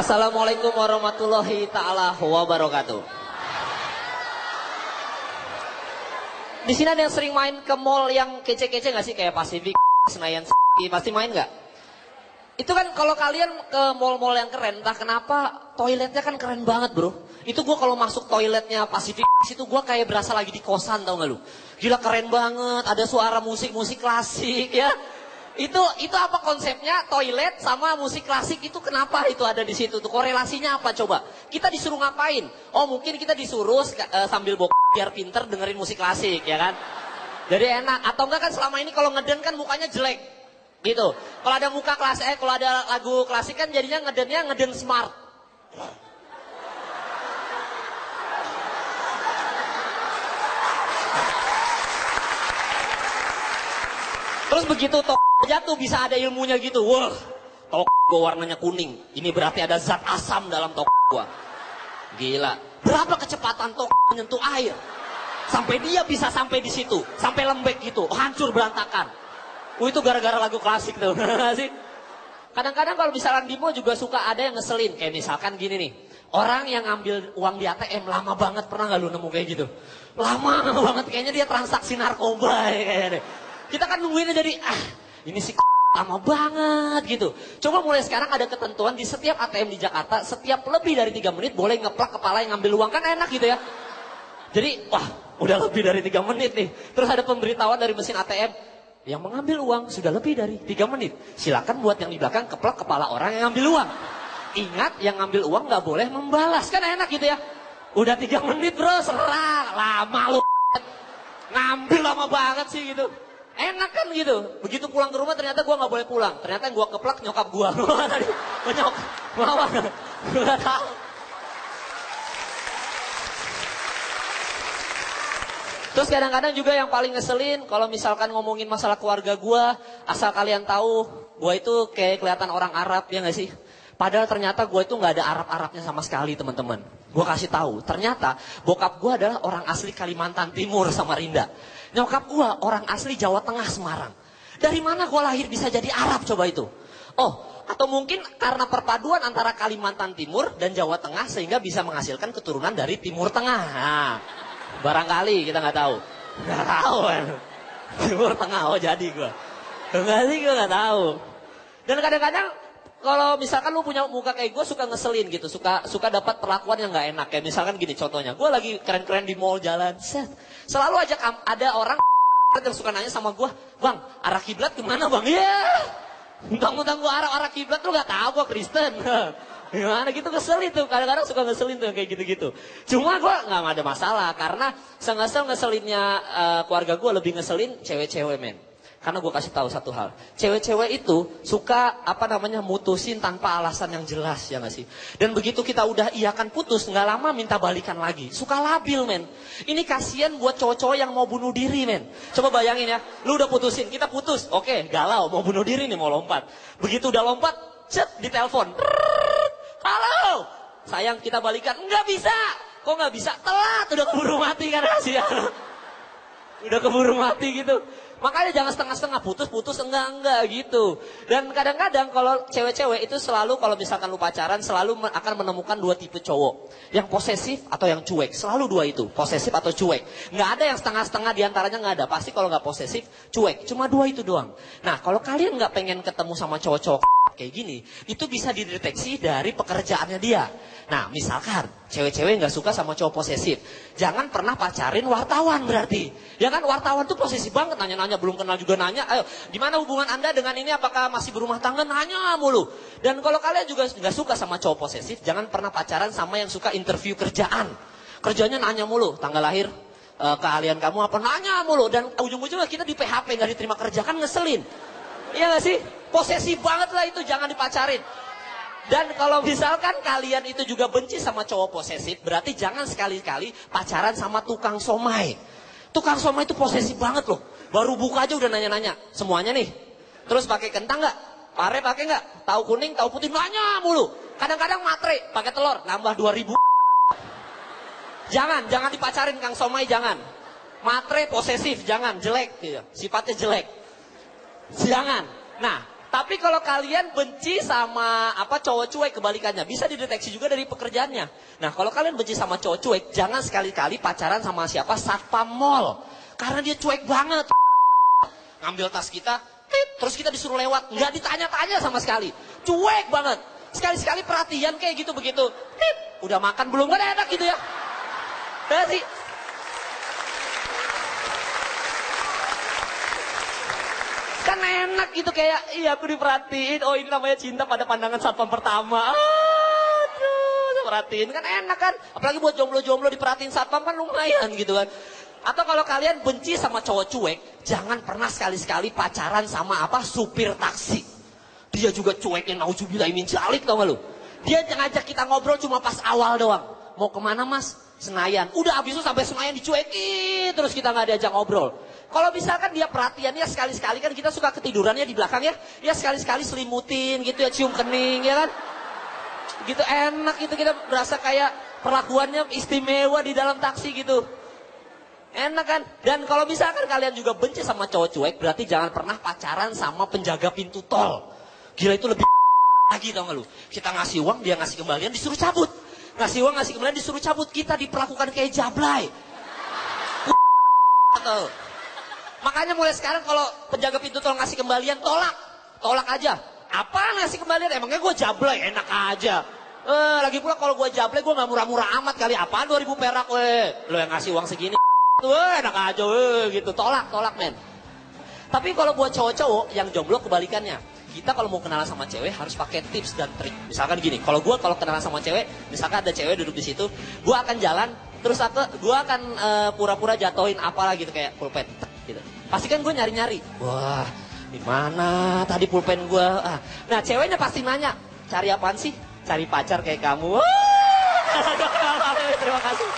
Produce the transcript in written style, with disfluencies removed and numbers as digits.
Assalamualaikum warahmatullahi ta'ala wabarakatuh. Di sini ada yang sering main ke mall yang kece-kece gak sih? Kayak Pacific, Senayan, pasti main gak? Itu kan kalau kalian ke mall-mall yang keren, entah kenapa toiletnya kan keren banget bro. Itu gue kalau masuk toiletnya Pacific, itu gue kayak berasa lagi di kosan, tau gak lu? Gila keren banget, ada suara musik-musik klasik ya. Itu apa konsepnya toilet sama musik klasik itu kenapa itu ada di situ tuh, korelasinya apa coba? Kita disuruh ngapain? Oh mungkin kita disuruh sambil bok biar pinter dengerin musik klasik ya kan? Jadi enak. Atau enggak kan selama ini kalau ngeden kan mukanya jelek gitu. Kalau ada muka klasik, kalau ada lagu klasik kan jadinya ngeden smart. Terus begitu jatuh bisa ada ilmunya gitu. Wah, gue warnanya kuning. Ini berarti ada zat asam dalam gue. Gila. Berapa kecepatan menyentuh air? Sampai dia bisa sampai di situ, sampai lembek gitu, hancur berantakan. Itu gara-gara lagu klasik tuh. Kadang-kadang kalau misalkan di mall juga suka ada yang ngeselin. Kayak misalkan gini nih. Orang yang ngambil uang di ATM lama banget, pernah gak lu nemu kayak gitu? Lama banget, kayaknya dia transaksi narkoba ya, kayaknya deh. Kita kan nungguinnya jadi, ini sih lama banget gitu. Coba mulai sekarang ada ketentuan di setiap ATM di Jakarta, setiap lebih dari 3 menit boleh ngeplak kepala yang ngambil uang. Kan enak gitu ya. Jadi, wah udah lebih dari 3 menit nih. Terus ada pemberitahuan dari mesin ATM, yang mengambil uang sudah lebih dari 3 menit. Silakan buat yang di belakang keplak kepala orang yang ngambil uang. Ingat, yang ngambil uang gak boleh membalas. Kan enak gitu ya. Udah 3 menit bro, serah. Lama lu. Ngambil lama banget sih gitu. Enak kan gitu. Begitu pulang ke rumah ternyata gue gak boleh pulang. Ternyata yang gue keplak nyokap gue. Tadi nyokap. Mama. Gue gak tahu. Terus kadang-kadang juga yang paling ngeselin. Kalau misalkan ngomongin masalah keluarga gue. Asal kalian tahu. Gue itu kayak kelihatan orang Arab ya gak sih? Padahal ternyata gue itu gak ada Arab-Arabnya sama sekali teman-teman. Gue kasih tahu. Ternyata bokap gue adalah orang asli Kalimantan Timur Samarinda. Nyokap gue orang asli Jawa Tengah Semarang. Dari mana gue lahir bisa jadi Arab coba itu? Oh, atau mungkin karena perpaduan antara Kalimantan Timur dan Jawa Tengah sehingga bisa menghasilkan keturunan dari Timur Tengah. Nah, barangkali kita nggak tahu. Nggak tahu kan? Timur Tengah, oh jadi gue. Enggak sih, gue nggak tahu. Dan kadang-kadang kalau misalkan lu punya muka kayak gue suka ngeselin gitu, suka dapat perlakuan yang nggak enak. Kayak misalkan gini contohnya, gue lagi keren-keren di mall jalan, set. Selalu aja ada orang yang suka nanya sama gue, bang, arah kiblat kemana bang? Iya, mentang-mentang gue arah kiblat lu nggak tahu gue Kristen. Gimana gitu kesel itu, kadang-kadang suka ngeselin tuh kayak gitu-gitu. Cuma gue nggak ada masalah karena ngeselinnya keluarga gue lebih ngeselin cewek-cewek men. Karena gue kasih tahu satu hal, cewek-cewek itu suka mutusin tanpa alasan yang jelas ya nggak sih. Dan begitu kita udah iyakan putus, nggak lama minta balikan lagi, suka labil men. Ini kasihan buat cowok-cowok yang mau bunuh diri men. Coba bayangin ya, lu udah putusin, kita putus, oke, galau mau bunuh diri nih mau lompat. Begitu udah lompat, cet ditelepon, halo, sayang kita balikan, nggak bisa. Kok nggak bisa? Telat, udah keburu mati kan kasihan. Udah keburu mati gitu. Makanya jangan setengah-setengah putus enggak gitu. Dan kadang-kadang kalau cewek-cewek itu selalu kalau misalkan lu pacaran selalu akan menemukan 2 tipe cowok. Yang posesif atau yang cuek. Selalu 2 itu, posesif atau cuek. Nggak ada yang setengah-setengah diantaranya nggak ada. Pasti kalau nggak posesif, cuek. Cuma 2 itu doang. Nah kalau kalian nggak pengen ketemu sama cowok-cowok kayak gini, itu bisa dideteksi dari pekerjaannya dia. Nah misalkan cewek-cewek nggak suka sama cowok posesif, jangan pernah pacarin wartawan berarti. Ya kan wartawan tuh posesif banget, nanya-nanya belum kenal juga nanya, ayo gimana hubungan anda dengan ini, apakah masih berumah tangga, nanya mulu. Dan kalau kalian juga nggak suka sama cowok posesif, jangan pernah pacaran sama yang suka interview kerjaan. Kerjanya nanya mulu, tanggal lahir, keahlian kamu apa, nanya mulu. Dan ujung-ujungnya kita di PHP nggak diterima kerja, kan ngeselin. Iya gak sih? Posesif banget lah itu, jangan dipacarin. Dan kalau misalkan kalian itu juga benci sama cowok posesif, berarti jangan sekali-kali pacaran sama tukang somai. Tukang somai itu posesif banget loh. Baru buka aja udah nanya-nanya. Semuanya nih. Terus pakai kentang gak? Pare pakai gak? Tahu kuning, tahu putih, nanya mulu. Kadang-kadang matre, pakai telur, nambah 2.000. Jangan dipacarin kang somai, jangan. Matre posesif, jangan, jelek gitu. Sifatnya jelek. Jangan. Nah, Tapi kalau kalian benci sama cowok cuek, kebalikannya bisa dideteksi juga dari pekerjaannya. Nah, kalau kalian benci sama cowok cuek, jangan sekali-kali pacaran sama siapa satpam mall, karena dia cuek banget. Ngambil tas kita, terus kita disuruh lewat, nggak ditanya-tanya sama sekali, cuek banget. Sekali-sekali perhatian kayak gitu begitu, udah makan belum, kan enak gitu ya. Udah sih. Kan enak gitu kayak, iya aku diperhatiin, oh ini namanya cinta pada pandangan satpam pertama. Aduh, perhatiin kan enak kan. Apalagi buat jomblo-jomblo diperhatiin satpam kan lumayan gitu kan. Atau kalau kalian benci sama cowok cuek, jangan pernah sekali-sekali pacaran sama supir taksi. Dia juga cueknya nauzubillah min dzalik, tau gak lu? Dia ngajak kita ngobrol cuma pas awal doang. Mau kemana mas? Senayan. Udah abis itu sampai Senayan dicuekin, terus kita gak diajak ngobrol. Kalau misalkan dia perhatiannya sekali-sekali, kan kita suka ketidurannya di belakang ya. Ya sekali-sekali selimutin gitu ya, cium kening ya kan. Gitu enak gitu, kita berasa kayak perlakuannya istimewa di dalam taksi gitu. Enak kan? Dan kalau misalkan kalian juga benci sama cowok cuek, berarti jangan pernah pacaran sama penjaga pintu tol. Gila itu lebih lagi, tau gak lu? Kita ngasih uang, dia ngasih kembalian, disuruh cabut. Ngasih uang, ngasih kembalian, disuruh cabut. Kita diperlakukan kayak jablay. Atau makanya mulai sekarang kalau penjaga pintu tol ngasih kembalian, tolak aja. Apa ngasih kembalian? Emangnya gue jablay? Enak aja. Lagi pula kalau gue jablay, gue gak murah-murah amat kali. Apaan 2000 perak lo yang ngasih uang segini? Enak aja gitu. Tolak men. Tapi kalau buat cowok-cowok yang jomblo kebalikannya. Kita kalau mau kenalan sama cewek harus pakai tips dan trik. Misalkan gini, kalau kenalan sama cewek, misalkan ada cewek duduk di situ, gue akan jalan, terus gue akan pura-pura jatohin apalah gitu kayak pulpen, gitu. Pasti kan gue nyari-nyari. Wah, di mana tadi pulpen gue? Nah, ceweknya pasti nanya, cari apaan sih? Cari pacar kayak kamu. Terima kasih.